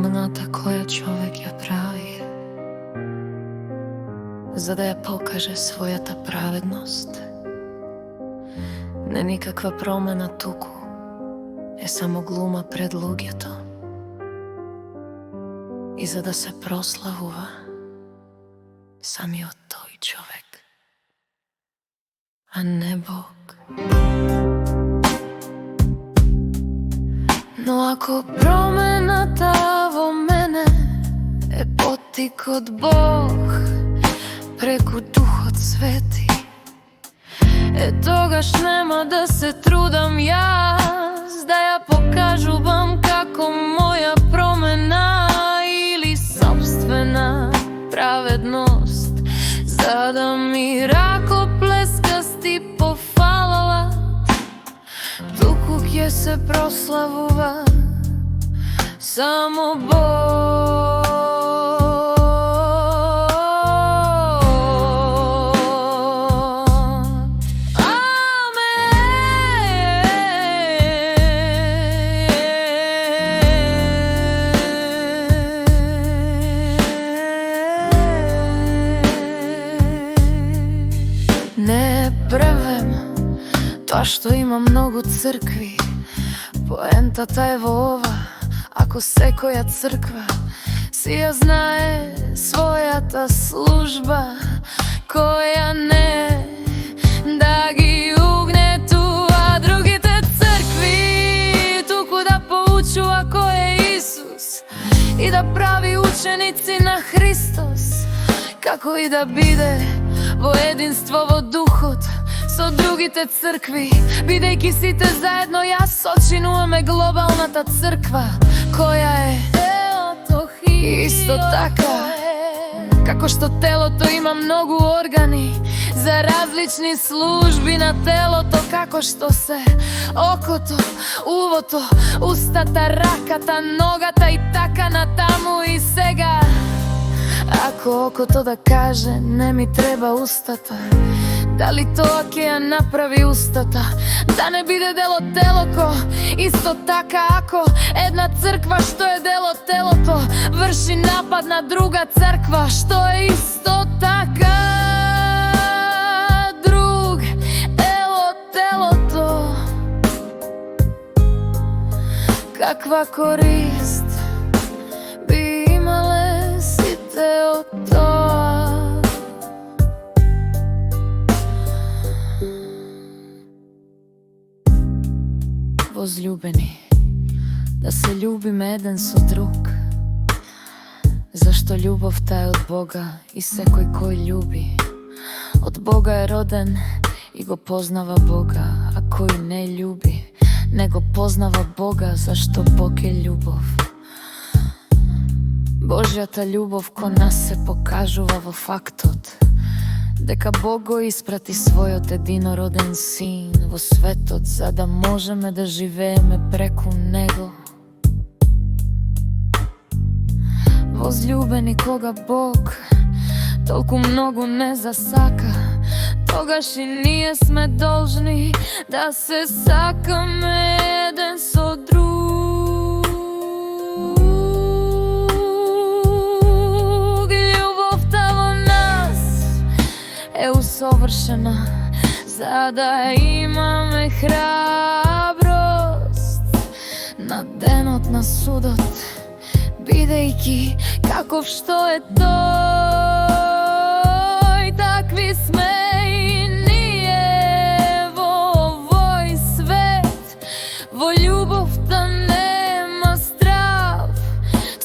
промената која човек ја прави, за да ја покаже својата праведност. Не никаква промена туку, е само глума пред луѓето. И за да се прославува самиот тој човек, а не Бог. Но ако промената во мене е поттик од Бог преку Духот Свети, тогаш нема да се трудам јас да ја покажувам како моја промена или собствена праведност, за да ми ракоплескасти пофалала, туку ќе се прославува само Бог. Не превем тоа што има многу цркви. Поентата е во ова: ако секоја црква си ја знае својата служба, која не да ги угнетува другите цркви, туку да поучува кој е Исус и да прави ученици на Христос, како и да биде во единство во Духот со другите цркви, бидејќи сите заедно ја сочинуваме глобалната црква, која е телото Христос. Исто така, како што телото има многу органи за различни служби на телото, како што се окото, увото, устата, раката, ногата и така натаму. И сега, ако окото да каже не ми треба устата, дали тоа ќе ја направи устата да не биде дел од телото? Исто така, ако една црква што е дел од телото врши напад на друга црква што е исто така друг дел од телото, каква корист би имале сите од тоа? Возлюбени, да се љубиме еден со друг, зашто љубовта е од Бога и секој кој љуби од Бога е роден и го познава Бога, а кој не љуби не го познава Бога, зашто Бог е љубов. Божјата љубов кон нас се покажува во фактот дека Бог го испрати својот единороден син во светот, за да можеме да живееме преку него. Возлюбени, кога Бог толку многу не засака, тогаш и ние сме должни да се сакаме еден со друг. Е усовршена, за да имаме храброст на денот на судот, бидејќи каков што е тој, такви сме и ние во овој свет. Во љубовта нема страв,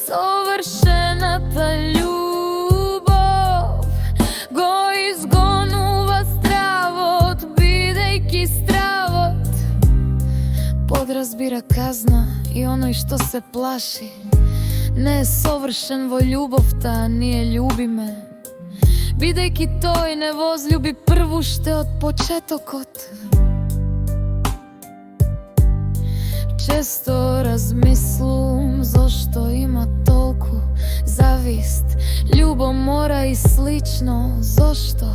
совршената љубов го изгонува стравот, бидејќи стравот подразбира казна и оној што се плаши не е совршен во љубовта, а ние љубиме, бидејќи тој не возлюби прву уште од почетокот. Често размислувам зошто има толку завист, љубомора и слично. Зошто?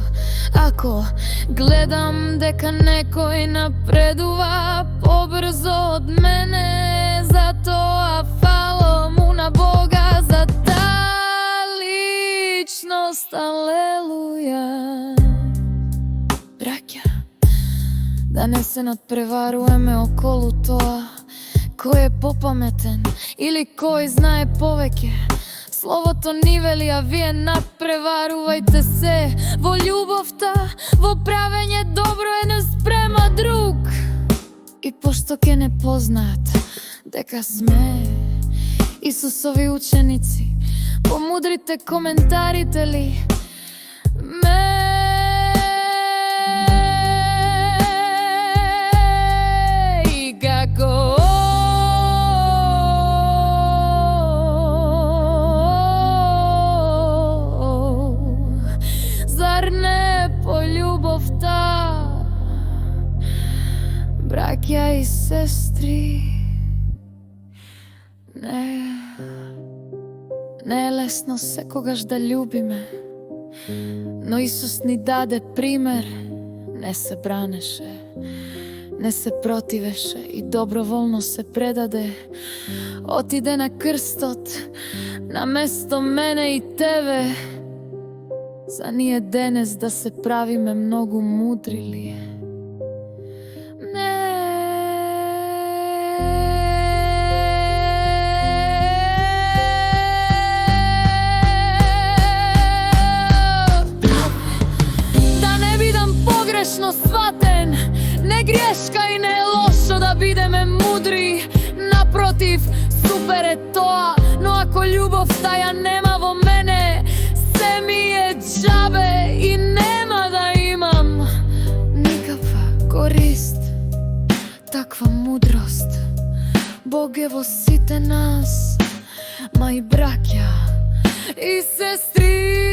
Ако гледам дека некој напредува побрзо од мене, затоа фало му на Бога да не се надпреваруваме околу тоа кој е попаметен или кој знае повеќе. Словото ни вели, а вие надпреварувајте се во љубовта, во правење добро еден спрема друг. И пошто ке не познаат дека сме Исусови ученици, по мудрите коментарите ли и како зар не по љубовта, браќа и сестри? Не е лесно секогаш да љубиме, но Исус ни даде пример. Не се бранеше, не се противеше и доброволно се предаде. Отиде на крстот на место мене и тебе. За ние денес да се правиме многу мудри ли е? Погрешно сватен, не грешка и не е лошо да бидеме мудри. Напротив, супер е тоа, но ако љубовта ја нема во мене, се ми е џабе и нема да имам никаква корист. Таква мудрост Бог е во сите нас, мај браќа и сестри.